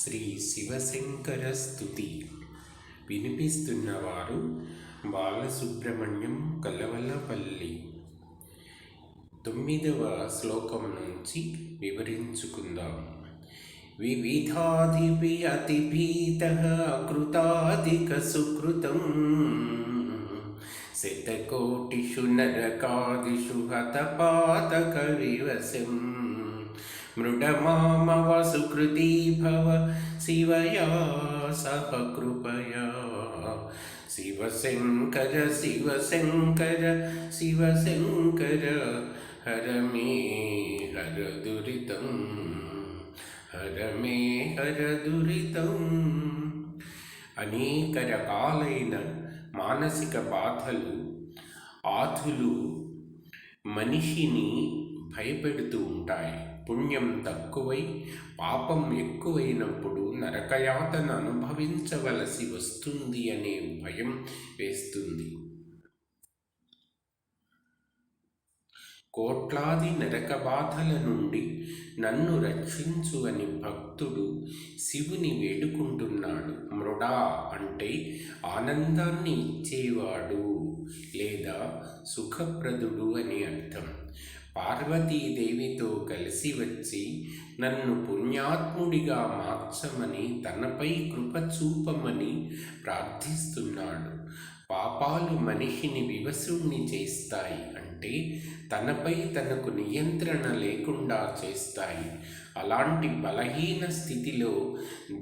శ్రీ శివశంకర స్తుతి వినిపిస్తున్నవారు బాలసుబ్రహ్మణ్యం కలవలపల్లి. 9వ శ్లోకం నుంచి వివరించుకుందాం. వివిధాదిపి అతిభీతః అకృతాధిక సుకృతం శతకోటిషు నరకాదిషు హతపాతక వివశం మృడమామవ సుకృతీ భవ శివయా సహ కృపయా. శివశంకర శివశంకర శివశంకర హర మే హర దురితం హర మే హర దురితం. అనేక రకాలైన మానసిక బాధలు ఆతులు మనిషిని భయపెడుతూ ఉంటాయి. పుణ్యం తక్కువై పాపం ఎక్కువైనప్పుడు నరకయాతన అనుభవించవలసి వస్తుంది అనే భయం వేస్తుంది. కోట్లాది నరక బాధల నుండి నన్ను రక్షించు అని భక్తుడు శివుని వేడుకుంటున్నాడు. మృడా అంటే ఆనందాన్ని ఇచ్చేవాడు లేదా సుఖప్రదుడు అని అర్థం. పార్వతీదేవితో కలిసి వచ్చి నన్ను పుణ్యాత్ముడిగా మార్చమని, తనపై కృప చూపమని ప్రార్థిస్తున్నాడు. పాపాలు మనిషిని వివశుణ్ణి చేస్తాయి, అంటే తనపై తనకు నియంత్రణ లేకుండా చేస్తాయి. అలాంటి బలహీన స్థితిలో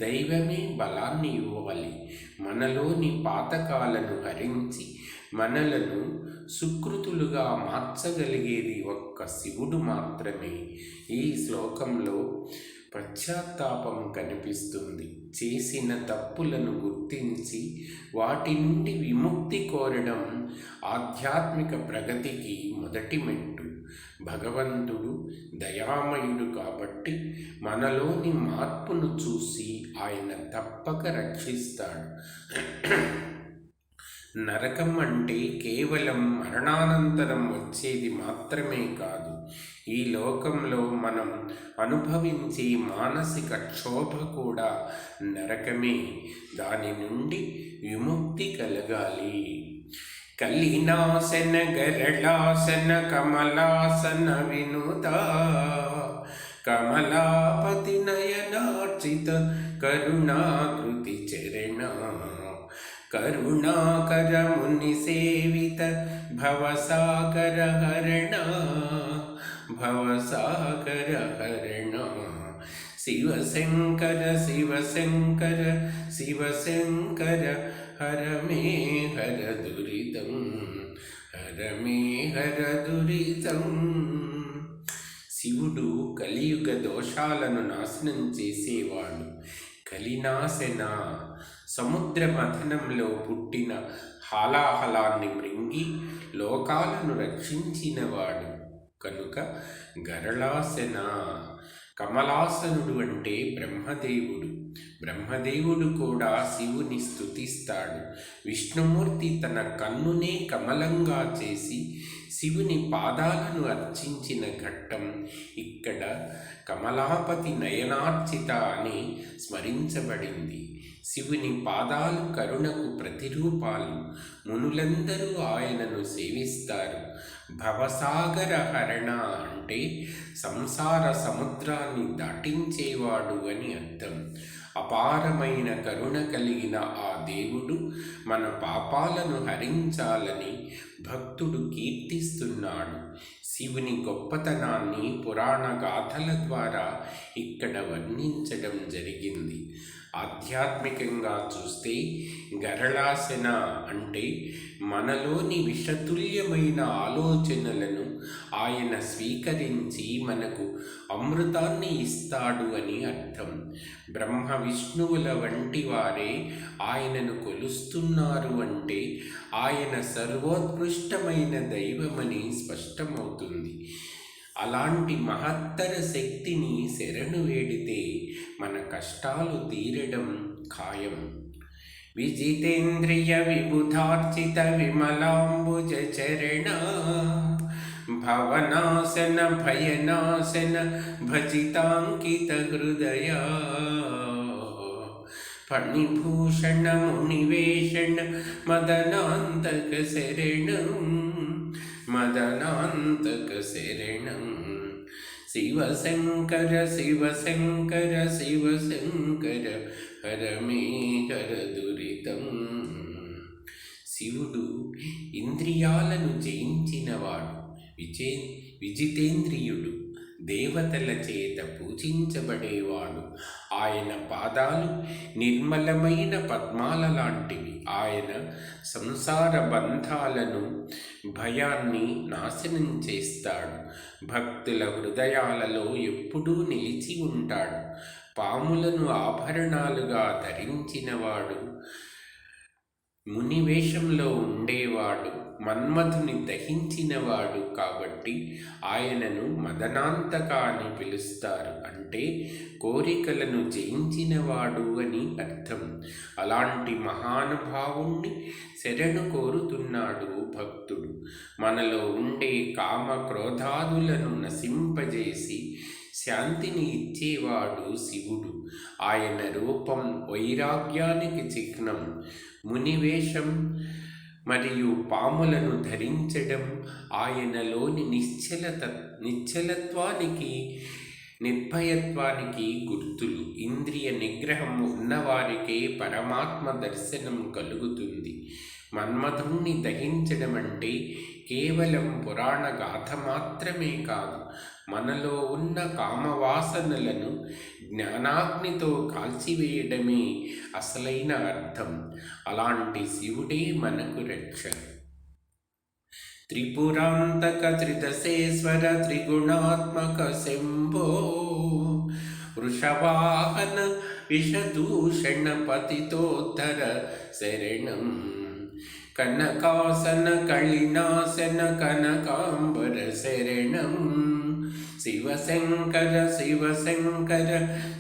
దైవమే బలాన్ని ఇవ్వాలి. మనలోని పాతకాలను హరించి మనలను సుకృతులుగా మార్చగలిగేది ఒక్క శివుడు మాత్రమే. ఈ శ్లోకంలో పశ్చాత్తాపం కనిపిస్తుంది. చేసిన తప్పులను గుర్తించి వాటి నుండి విముక్తి కోరడం ఆధ్యాత్మిక ప్రగతికి మొదటి మెట్టు. భగవంతుడు దయామయుడు కాబట్టి మనలోని మార్పును చూసి ఆయన తప్పక రక్షిస్తాడు. నరకం అంటే కేవలం మరణానంతరం వచ్చేది మాత్రమే కాదు, ఈ లోకంలో మనం అనుభవించే మానసిక క్షోభ కూడా నరకమే. దాని నుండి విముక్తి కలగాలి. కలినాశన గరళాసన కమలాసన వినుత కమలాపతి నయనార్చిత కరుణాకృతి చరణ కరుణాకర ముని సేవిత భవసాగర హరణ భవసాగర హరణ. శివశంకర శివశంకర శివశంకర హర మే హర దురితం హర మే హర దురితం. శివుడు కలియుగ దోషాలను నాశనం చేసేవాడు. కలినాశన సముద్ర మథనంలో పుట్టిన హాలాహలాన్ని మృంగి లోకాలను రక్షించినవాడు కనుక గరళాసన. కమలాసనుడు అంటే బ్రహ్మదేవుడు. బ్రహ్మదేవుడు కూడా శివుని స్తుతిస్తాడు. విష్ణుమూర్తి తన కన్నునే కమలంగా చేసి శివుని పాదాలను అర్చించిన ఘట్టం ఇక్కడ కమలాపతి నయనార్చిత అని స్మరించబడింది. శివుని పాదాలు కరుణకు ప్రతిరూపాలు. మునులందరూ ఆయనను సేవిస్తారు. భవసాగర హరణ అంటే సంసార సముద్రాన్ని దాటించేవాడు అని అర్థం. అపారమైన కరుణ కలిగిన ఆ దేవుడు మన పాపాలను హరించాలని భక్తుడు కీర్తిస్తున్నాడు. శివుని గొప్పతనాన్ని పురాణ గాథల ద్వారా ఇక్కడ వర్ణించడం జరిగింది. ఆధ్యాత్మికంగా చూస్తే గరళాసన అంటే మనలోని విషతుల్యమైన ఆలోచనలను ఆయన స్వీకరించి మనకు అమృతాన్ని ఇస్తాడు అని అర్థం. బ్రహ్మ విష్ణువుల వంటి వారే ఆయనను కొలుస్తున్నారు అంటే ఆయన సర్వోత్కృష్టమైన దైవమని స్పష్టమవుతుంది. అలాంటి మహత్తర శక్తిని శరణు వేడితే మన కష్టాలు తీరడం ఖాయం. విజితేంద్రియ విబుధార్చిత విమలాంబుజ చరణ భవనాశన భయనాశన భజితాంకిత హృదయ ఫణిభూషణ మునివేషణ మదనాంతక శరణం మదనాంతక శరణం శివశంకర శివశంకర శివశంకర హరమే హర దురితం. శివుడు ఇంద్రియాలను జయించినవాడు, విజితేంద్రియుడు, దేవతల చేత పూజించబడేవాడు. ఆయన పాదాలు నిర్మలమైన పద్మాల లాంటివి. ఆయన సంసార బంధాలను, భయాన్ని నాశనం చేస్తాడు. భక్తుల హృదయాలలో ఎప్పుడూ నిలిచి ఉంటాడు. పాములను ఆభరణాలుగా ధరించినవాడు, మునివేషంలో ఉండేవాడు, మన్మథుని దహించినవాడు. కాబట్టి ఆయనను మదనాంతక అని పిలుస్తారు. అంటే కోరికలను జయించినవాడు అని అర్థం. అలాంటి మహానుభావుణ్ణి శరణు కోరుతున్నాడు భక్తుడు. మనలో ఉండే కామ క్రోధాదులను నశింపజేసి శాంతిని ఇచ్చేవాడు శివుడు. ఆయన రూపం వైరాగ్యానికి చిహ్నం. మునివేషం మరియు పాములను ధరించడం ఆయనలోని నిశ్చలత్వానికి, నిర్భయత్వానికి గుర్తులు. ఇంద్రియ నిగ్రహం ఉన్నవారికే పరమాత్మ దర్శనం కలుగుతుంది. మన్మధుణ్ణి దహించడం అంటే కేవలం పురాణ గాథ మాత్రమే కాదు, మనలో ఉన్న కామవాసనలను జ్ఞానాగ్నితో కాల్చివేయడమే అసలైన అర్థం. అలాంటి శివుడే మనకు రక్ష. త్రిపురాంతక త్రిదశేశ్వర త్రిగుణాత్మక శంభో వృషవాహన విషదూషణ పతితోత్తర శరణం కనకాసన కళినాసన కనకాంబర శరణం శివశంకర శివశంకర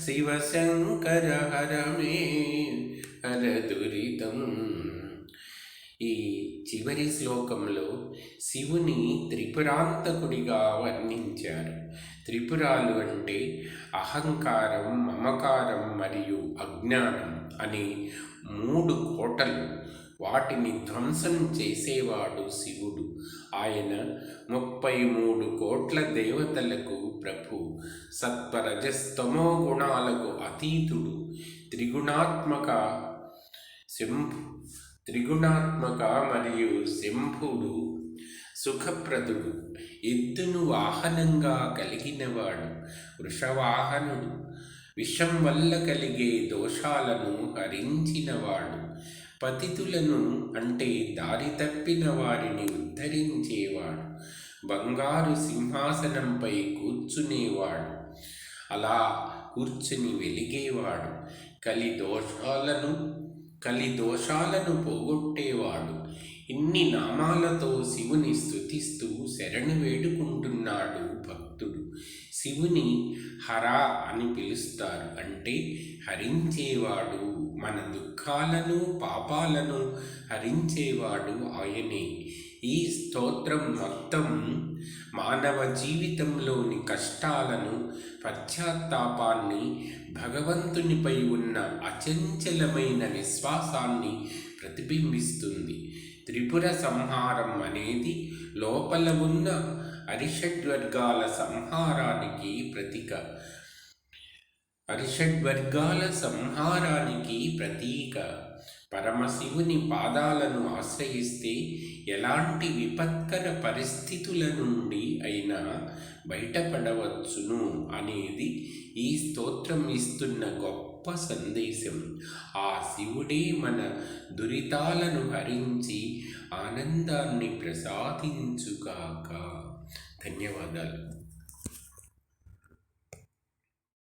శివశంకర హరమే హర దురితం. ఈ చివరి శ్లోకంలో శివుని త్రిపురాంతకుడిగా వర్ణించారు. త్రిపురాలు అంటే అహంకారం, మమకారం మరియు అజ్ఞానం అనే 3 కోటలు. వాటిని ధ్వంసం చేసేవాడు శివుడు. ఆయన 33 కోట్ల దేవతలకు ప్రభు. సత్వరజస్తమో గుణాలకు అతీతుడు. త్రిగుణాత్మక మరియు శంభుడు సుఖప్రదుడు. ఎద్దును వాహనంగా కలిగినవాడు. వృషవాహనుడు. విషం వల్ల కలిగే దోషాలను హరించినవాడు. పతితులను అంటే దారి తప్పిన వారిని ఉద్ధరించేవాడు. బంగారు సింహాసనంపై కూర్చునేవాడు. అలా కూర్చుని వెలిగేవాడు. కలి దోషాలను పోగొట్టేవాడు. ఇన్ని నామాలతో శివుని స్తుతిస్తూ శరణు వేడుకుంటున్నాడు భక్తుడు. శివుని హర అని పిలుస్తారు. అంటే హరించేవాడు. మన దుఃఖాలను, పాపాలను హరించేవాడు ఆయనే. ఈ స్తోత్రం మొత్తం మానవ జీవితంలోని కష్టాలను, పశ్చాత్తాపాన్ని, భగవంతునిపై ఉన్న అచంచలమైన విశ్వాసాన్ని ప్రతిబింబిస్తుంది. త్రిపుర సంహారం అనేది లోపల ఉన్న అరిషడ్వర్గాల సంహారానికి ప్రతీక. పరమశివుని పాదాలను ఆశ్రయిస్తే ఎలాంటి విపత్కర పరిస్థితుల నుండి అయినా బయటపడవచ్చును అనేది ఈ స్తోత్రం ఇస్తున్న గొప్ప సందేశం. ఆ శివుడే మన దురితాలను హరించి ఆనందాన్ని ప్రసాదించుగాక. ధన్యవాదాలు.